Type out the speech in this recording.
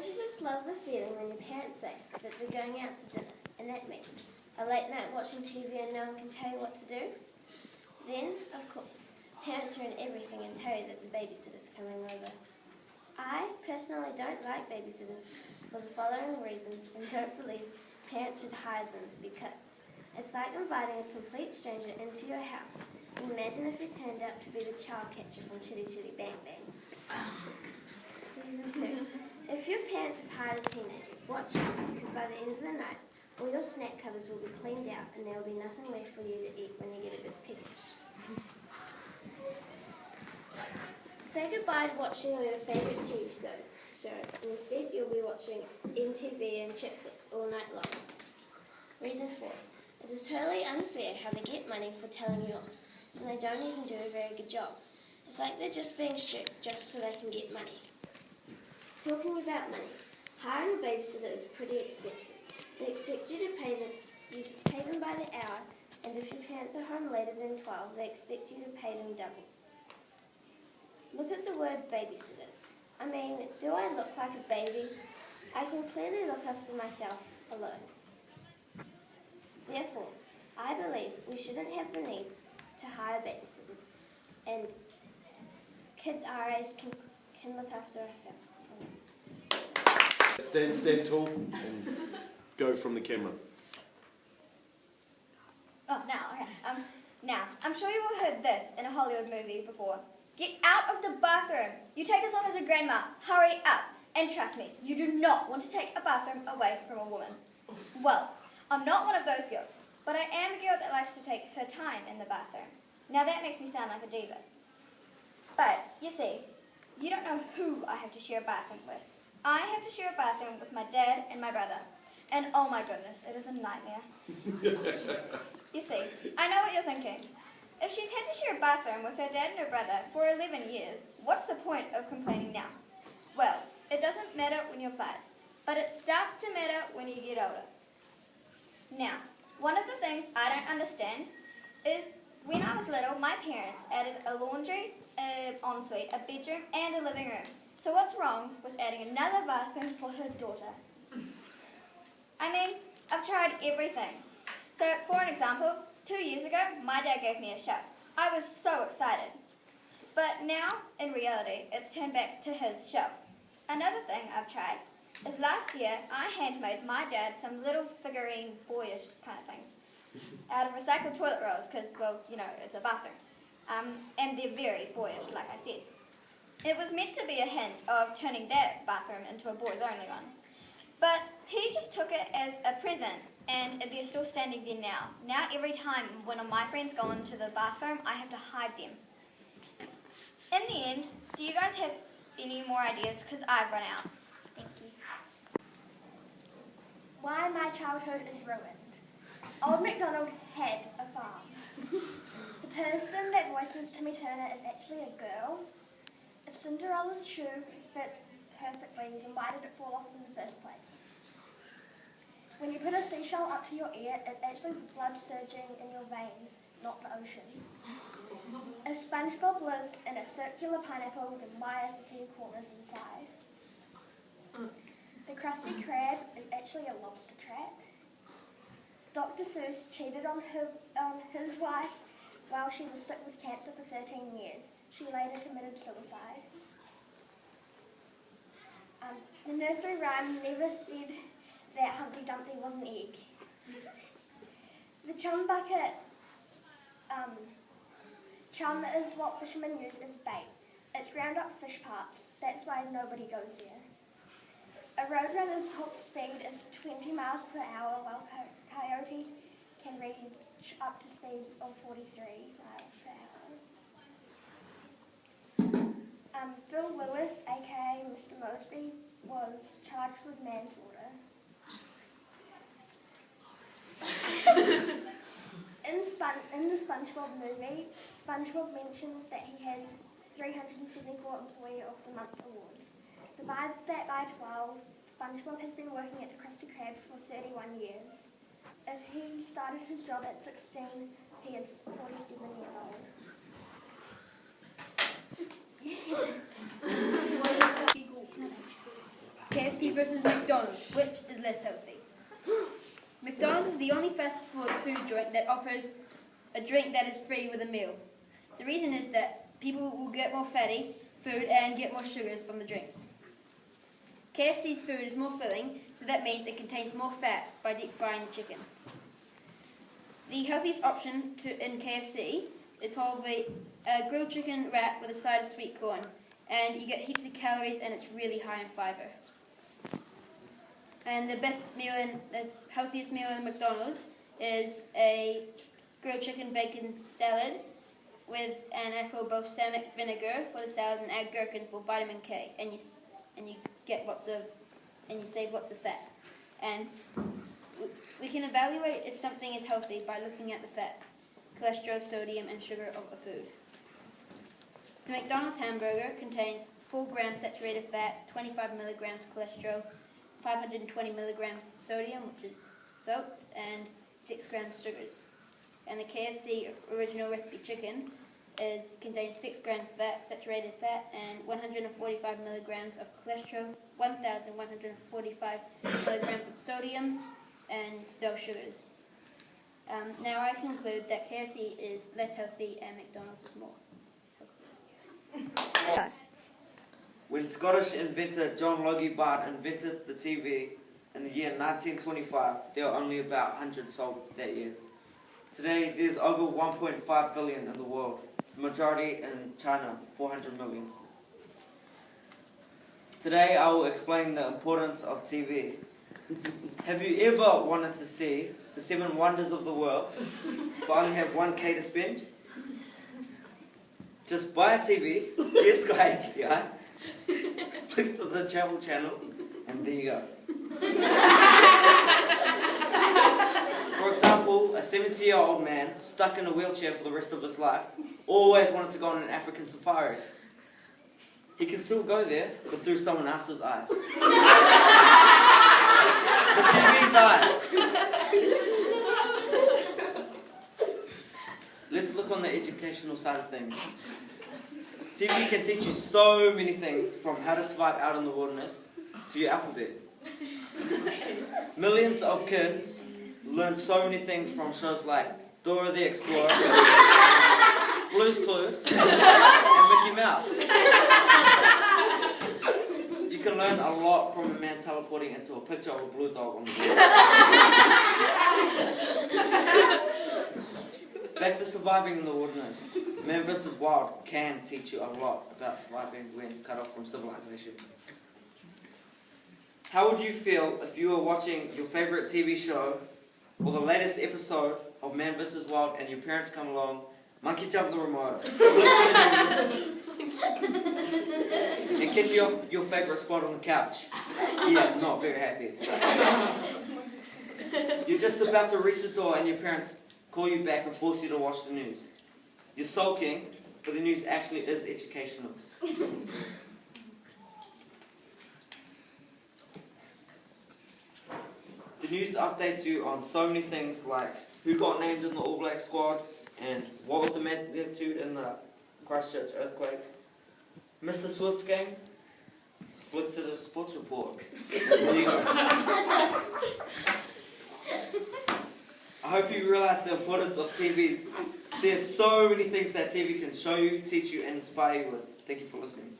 Don't you just love the feeling when your parents say that they're going out to dinner, and that means a late night watching TV and no one can tell you what to do? Then, of course, parents ruin everything and tell you that the babysitter's coming over. I personally don't like babysitters for the following reasons and don't believe parents should hire them because it's like inviting a complete stranger into your house. Imagine if it turned out to be the child catcher from Chitty Chitty Bang Bang. Reason 2. If your parents have hired a teenager, watch out, because by the end of the night, all your snack cupboards will be cleaned out and there will be nothing left for you to eat when you get a bit peckish. Say goodbye to watching all your favourite TV shows. Instead, you'll be watching MTV and chick flicks all night long. Reason 4. It is totally unfair how they get money for telling you off, and they don't even do a very good job. It's like they're just being strict just so they can get money. Talking about money, hiring a babysitter is pretty expensive. They expect you to pay them by the hour, and if your parents are home later than 12, they expect you to pay them double. Look at the word babysitter. I mean, do I look like a baby? I can clearly look after myself alone. Therefore, I believe we shouldn't have the need to hire babysitters, and kids our age can look after ourselves. Stand tall and go from the camera. Oh, now, I'm sure you've all heard this in a Hollywood movie before. Get out of the bathroom. You take as long as a grandma. Hurry up. And trust me, you do not want to take a bathroom away from a woman. Well, I'm not one of those girls, but I am a girl that likes to take her time in the bathroom. Now that makes me sound like a diva. But, you see, you don't know who I have to share a bathroom with. I have to share a bathroom with my dad and my brother. And oh my goodness, it is a nightmare. You see, I know what you're thinking. If she's had to share a bathroom with her dad and her brother for 11 years, what's the point of complaining now? Well, it doesn't matter when you're 5, but it starts to matter when you get older. Now, one of the things I don't understand is when I was little, my parents added a laundry, an ensuite, a bedroom, and a living room. So what's wrong with adding another bathroom for her daughter? I mean, I've tried everything. So, for an example, 2 years ago, my dad gave me a shelf. I was so excited. But now, in reality, it's turned back to his shelf. Another thing I've tried is last year, I handmade my dad some little figurine boyish kind of things out of recycled toilet rolls because, well, you know, it's a bathroom. And they're very boyish, like I said. It was meant to be a hint of turning that bathroom into a boys-only one. But he just took it as a present, and they're still standing there now. Now every time one of my friends go into the bathroom, I have to hide them. In the end, do you guys have any more ideas? Because I've run out. Thank you. Why my childhood is ruined. Old MacDonald had a farm. The person that voices Timmy Turner is actually a girl. If Cinderella's shoe fit perfectly, then why did it fall off in the first place? When you put a seashell up to your ear, it's actually the blood surging in your veins, not the ocean. If SpongeBob lives in a circular pineapple, then why is there corners inside? The Krusty Krab is actually a lobster trap. Dr. Seuss cheated on his wife while she was sick with cancer for 13 years. She later committed suicide. The nursery rhyme never said that Humpty Dumpty was an egg. The chum bucket, chum is what fishermen use as bait. It's ground up fish parts. That's why nobody goes there. A roadrunner's top speed is 20 miles per hour, while coyotes can reach up to speeds of 43 miles per hour. Phil Lewis, aka Mr. Mosby, was charged with manslaughter. In the SpongeBob movie, SpongeBob mentions that he has 374 Employee of the Month awards. Divide that by 12, SpongeBob has been working at the Krusty Krab for 31 years. If he started his job at 16, he is 47 years old. Okay, KFC versus McDonald's. Which is less healthy? McDonald's is the only fast food joint that offers a drink that is free with a meal. The reason is that people will get more fatty food and get more sugars from the drinks. KFC's food is more filling, so that means it contains more fat by deep frying the chicken. The healthiest option in KFC is probably a grilled chicken wrap with a side of sweet corn, and you get heaps of calories and it's really high in fiber. And the healthiest meal in McDonald's is a grilled chicken bacon salad and add for balsamic vinegar for the salad and add gherkin for vitamin K, and you save lots of fat. And we can evaluate if something is healthy by looking at the fat, cholesterol, sodium, and sugar of a food. The McDonald's hamburger contains 4 grams saturated fat, 25 milligrams cholesterol, 520 milligrams sodium, which is salt, and 6 grams sugars. And the KFC original recipe chicken contains 6 grams saturated fat, and 145 milligrams of cholesterol, 1,145 milligrams of sodium, and no sugars. Now I conclude that KFC is less healthy and McDonald's is more healthy. When Scottish inventor John Logie Bart invented the TV in the year 1925, there were only about 100 sold that year. Today, there's over 1.5 billion in the world, the majority in China, 400 million. Today, I will explain the importance of TV. Have you ever wanted to see the 7 wonders of the world, but only have 1K to spend? Just buy a TV, get Sky HDI, flick to the travel channel, and there you go. For example, a 70-year-old man stuck in a wheelchair for the rest of his life always wanted to go on an African safari. He can still go there, but through someone else's eyes. The TV's eyes. Let's look on the educational side of things. TV can teach you so many things, from how to survive out in the wilderness to your alphabet. Millions of kids learn so many things from shows like Dora the Explorer, Blue's Clues, and Mickey Mouse. You can learn a lot from a man teleporting into a picture of a blue dog on the wall. Back to surviving in the wilderness. Man vs. Wild can teach you a lot about surviving when cut off from civilization. How would you feel if you were watching your favorite TV show or the latest episode of Man vs. Wild and your parents come along, monkey jump the remote, flip to the news, and kick you off your favorite spot on the couch? Yeah, not very happy. You're just about to reach the door and your parents call you back and force you to watch the news. You're sulking, but the news actually is educational. The news updates you on so many things like who got named in the All Black squad and what was the magnitude in the Christchurch earthquake. Missed the Swiss game? Flick to the sports report. There you go. I hope you realise the importance of TVs. There's so many things that TV can show you, teach you, and inspire you with. Thank you for listening.